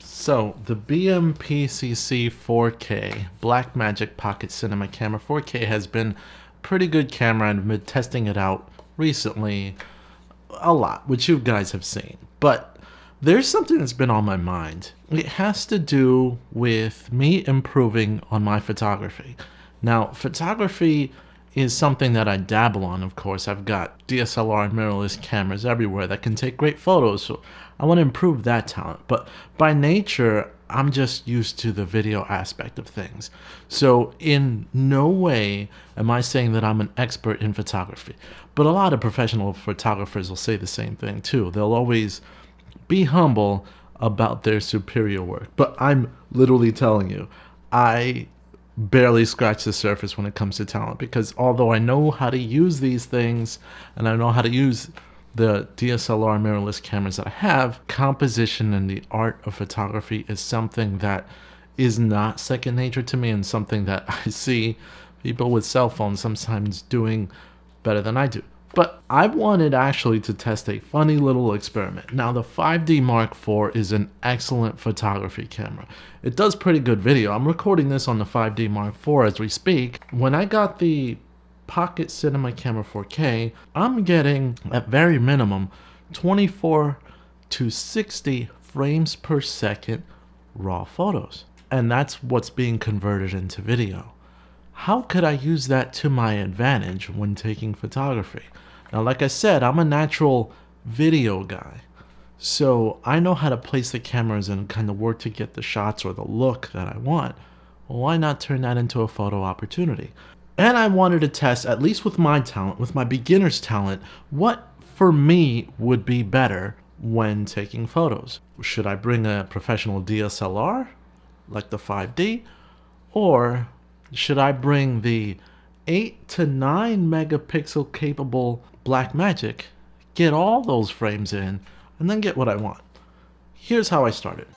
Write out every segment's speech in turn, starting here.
So the BMPCC 4K Blackmagic Pocket Cinema Camera 4K has been a pretty good camera, and I've been testing it out recently a lot, which you guys have seen. But there's something that's been on my mind. It has to do with me improving on my photography. Now, photography is something that I dabble on, of course. I've got DSLR and mirrorless cameras everywhere that can take great photos, so I want to improve that talent. But by nature, I'm just used to the video aspect of things. So in no way am I saying that I'm an expert in photography. But a lot of professional photographers will say the same thing too. They'll always be humble about their superior work. But I'm literally telling you, I barely scratch the surface when it comes to talent, because although I know how to use these things and I know how to use the DSLR mirrorless cameras that I have, composition and the art of photography is something that is not second nature to me, and something that I see people with cell phones sometimes doing better than I do. But I wanted actually to test a funny little experiment. Now, the 5D Mark IV is an excellent photography camera. It does pretty good video. I'm recording this on the 5D Mark IV as we speak. When I got the Pocket Cinema Camera 4K, I'm getting, at very minimum, 24 to 60 frames per second raw photos. And that's what's being converted into video. How could I use that to my advantage when taking photography? Now, like I said, I'm a natural video guy, so I know how to place the cameras and kind of work to get the shots or the look that I want. Well, why not turn that into a photo opportunity? And I wanted to test, at least with my talent, with my beginner's talent, what for me would be better when taking photos. Should I bring a professional DSLR, like the 5D, or should I bring the 8 to 9 megapixel capable Blackmagic, get all those frames in, and then get what I want? Here's how I started.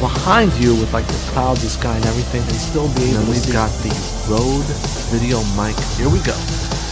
Behind you, with like the clouds, the sky, and everything, and still be able to see. We've got the Rode Video Mic. Here we go.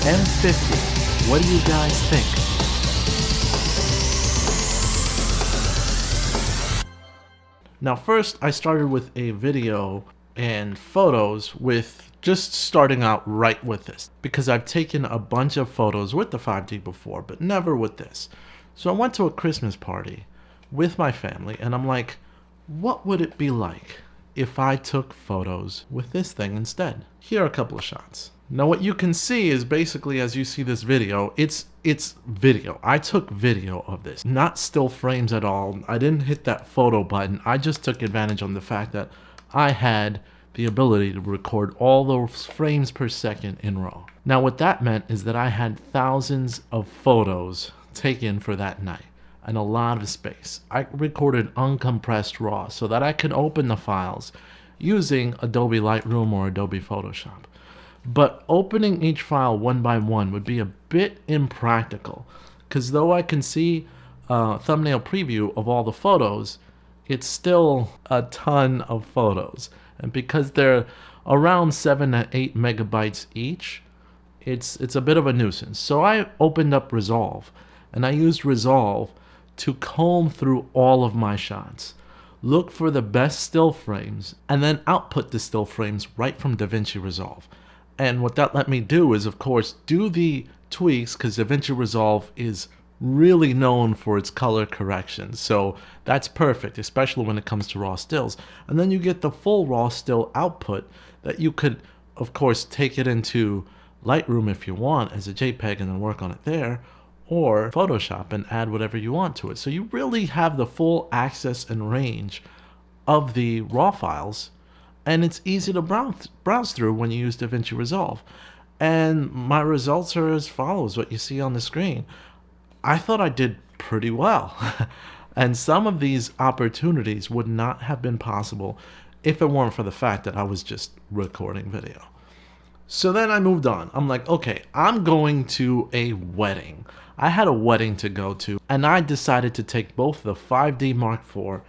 M50. What do you guys think? Now, first, I started with a video and photos with just starting out right with this, because I've taken a bunch of photos with the 5D before, but never with this. So I went to a Christmas party with my family, and I'm like, what would it be like if I took photos with this thing instead? Here are a couple of shots. Now, what you can see is basically, as you see this video, it's video. I took video of this, not still frames at all. I didn't hit that photo button. I just took advantage on the fact that I had the ability to record all those frames per second in RAW. Now, what that meant is that I had thousands of photos taken for that night and a lot of space. I recorded uncompressed RAW so that I could open the files using Adobe Lightroom or Adobe Photoshop. But opening each file one by one would be a bit impractical, because though I can see a thumbnail preview of all the photos, it's still a ton of photos. And because they're around 7 to 8 megabytes each, it's a bit of a nuisance. So I opened up Resolve, and I used Resolve to comb through all of my shots, look for the best still frames, and then output the still frames right from DaVinci Resolve. And what that let me do is, of course, do the tweaks, because DaVinci Resolve is really known for its color correction. So that's perfect, especially when it comes to raw stills. And then you get the full raw still output that you could, of course, take it into Lightroom if you want as a JPEG and then work on it there, or Photoshop and add whatever you want to it. So you really have the full access and range of the raw files, and it's easy to browse through when you use DaVinci Resolve. And my results are as follows, what you see on the screen. I thought I did pretty well. And some of these opportunities would not have been possible if it weren't for the fact that I was just recording video. So then I moved on. I'm like, okay, I'm going to a wedding. I had a wedding to go to, and I decided to take both the 5D Mark IV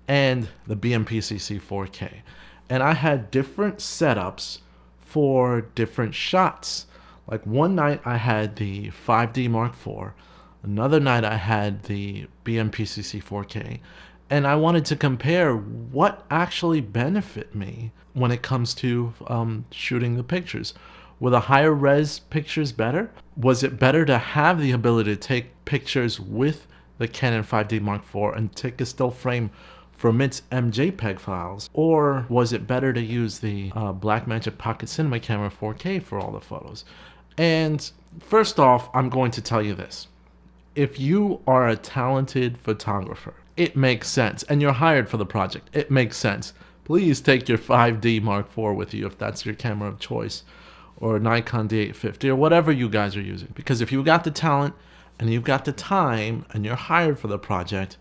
and the BMPCC 4K. And I had different setups for different shots. Like one night I had the 5D Mark IV, another night I had the BMPCC 4K, and I wanted to compare what actually benefit me when it comes to shooting the pictures. Were the higher res pictures better? Was it better to have the ability to take pictures with the Canon 5D Mark IV and take a still frame from its MJPEG files? Or was it better to use the Blackmagic Pocket Cinema Camera 4K for all the photos? And first off, I'm going to tell you this. If you are a talented photographer, it makes sense, and you're hired for the project, it makes sense. Please take your 5D Mark IV with you if that's your camera of choice, or Nikon D850, or whatever you guys are using. Because if you've got the talent and you've got the time and you're hired for the project,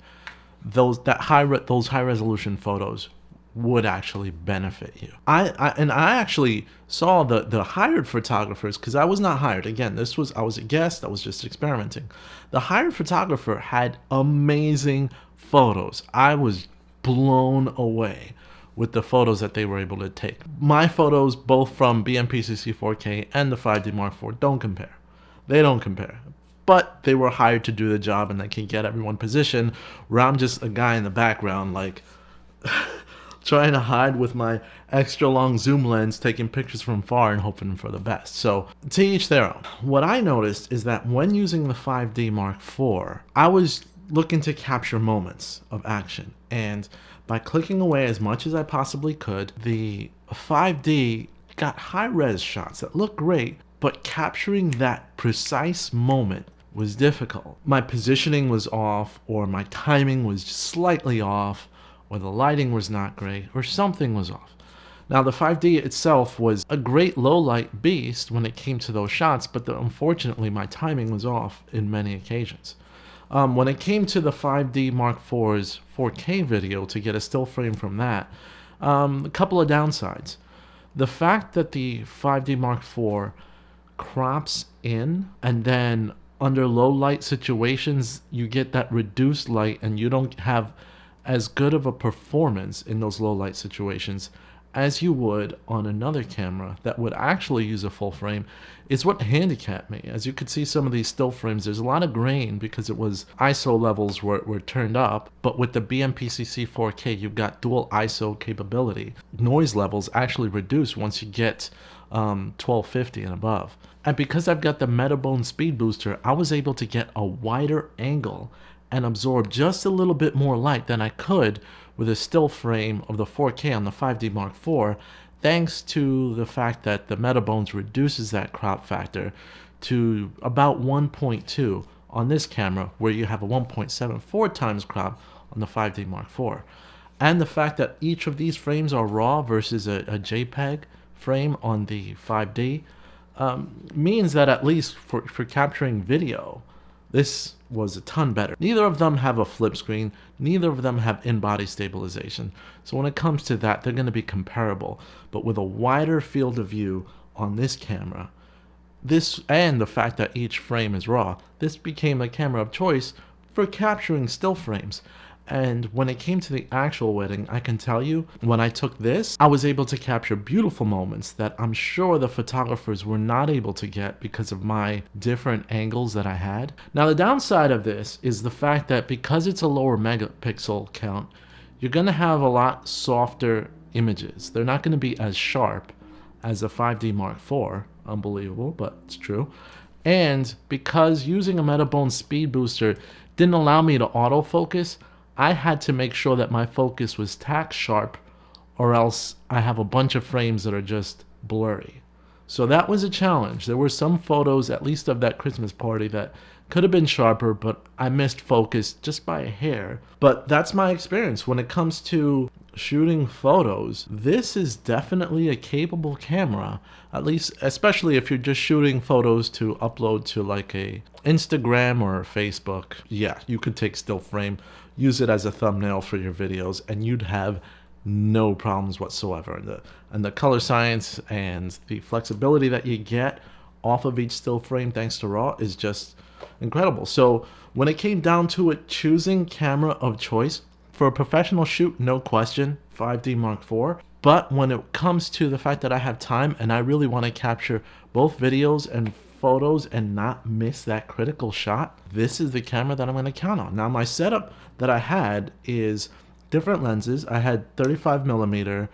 those high resolution photos would actually benefit you. I actually saw the hired photographers, because I was not hired. Again, I was a guest. I was just experimenting. The hired photographer had amazing photos. I was blown away with the photos that they were able to take. My photos, both from BMPCC 4K and the 5D Mark IV, don't compare. They don't compare. But they were hired to do the job, and they can get everyone positioned where I'm just a guy in the background, like trying to hide with my extra long zoom lens, taking pictures from far and hoping for the best. So to each their own. What I noticed is that when using the 5D Mark IV, I was looking to capture moments of action, and by clicking away as much as I possibly could, the 5D got high-res shots that look great, but capturing that precise moment was difficult. My positioning was off, or my timing was just slightly off, or the lighting was not great, or something was off. Now, the 5D itself was a great low-light beast when it came to those shots, but unfortunately my timing was off in many occasions. When it came to the 5D Mark IV's 4K video, to get a still frame from that, a couple of downsides. The fact that the 5D Mark IV crops in, and then under low light situations you get that reduced light and you don't have as good of a performance in those low light situations as you would on another camera that would actually use a full frame, is what handicapped me. As you could see, some of these still frames, there's a lot of grain because it was ISO levels were turned up, but with the BMPCC 4K you've got dual ISO capability. Noise levels actually reduce once you get 1250 and above. And because I've got the Metabone speed booster, I was able to get a wider angle and absorb just a little bit more light than I could with a still frame of the 4K on the 5D Mark IV, thanks to the fact that the Metabones reduces that crop factor to about 1.2 on this camera, where you have a 1.74 times crop on the 5D Mark IV. And the fact that each of these frames are raw versus a JPEG frame on the 5D means that at least for capturing video, this was a ton better. Neither of them have a flip screen. Neither of them have in-body stabilization. So when it comes to that, they're going to be comparable. But with a wider field of view on this camera, this and the fact that each frame is raw, this became a camera of choice for capturing still frames. And when it came to the actual wedding, I can tell you, when I took this, I was able to capture beautiful moments that I'm sure the photographers were not able to get because of my different angles that I had. Now, the downside of this is the fact that because it's a lower megapixel count, you're going to have a lot softer images. They're not going to be as sharp as a 5D Mark IV. Unbelievable, but it's true. And because using a Metabone speed booster didn't allow me to autofocus, I had to make sure that my focus was tack sharp, or else I have a bunch of frames that are just blurry. So that was a challenge. There were some photos, at least of that Christmas party, that could have been sharper, but I missed focus just by a hair. But that's my experience. When it comes to shooting photos, this is definitely a capable camera, at least, especially if you're just shooting photos to upload to like a Instagram or Facebook. Yeah, you could take still frame, use it as a thumbnail for your videos, and you'd have no problems whatsoever. And the color science and the flexibility that you get off of each still frame thanks to RAW is just incredible. So when it came down to it, choosing camera of choice for a professional shoot, no question, 5D Mark IV. But when it comes to the fact that I have time and I really want to capture both videos and photos and not miss that critical shot, this is the camera that I'm going to count on. Now my setup that I had is different lenses. I had 35 millimeter,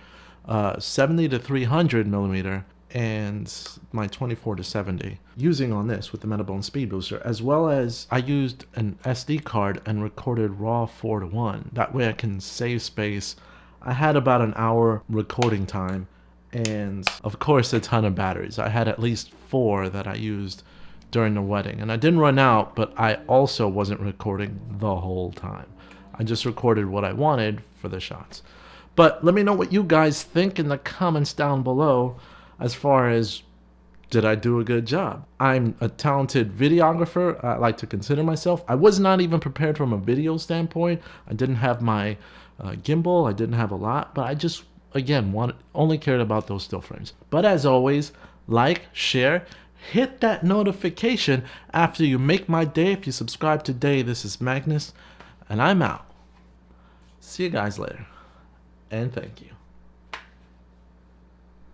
70 to 300 millimeter, and my 24 to 70 using on this with the Metabone Speed Booster, as well as I used an SD card and recorded raw 4:1. That way I can save space. I had about an hour recording time, and of course a ton of batteries. I had at least 4 that I used during the wedding, and I didn't run out, but I also wasn't recording the whole time. I just recorded what I wanted for the shots. But let me know what you guys think in the comments down below as far as, did I do a good job? I'm a talented videographer. I like to consider myself. I was not even prepared from a video standpoint. I didn't have my gimbal. I didn't have a lot, but I just, again, only cared about those still frames. But as always, like, share, hit that notification after you make my day. If you subscribe today, this is Magnus, and I'm out. See you guys later, and thank you.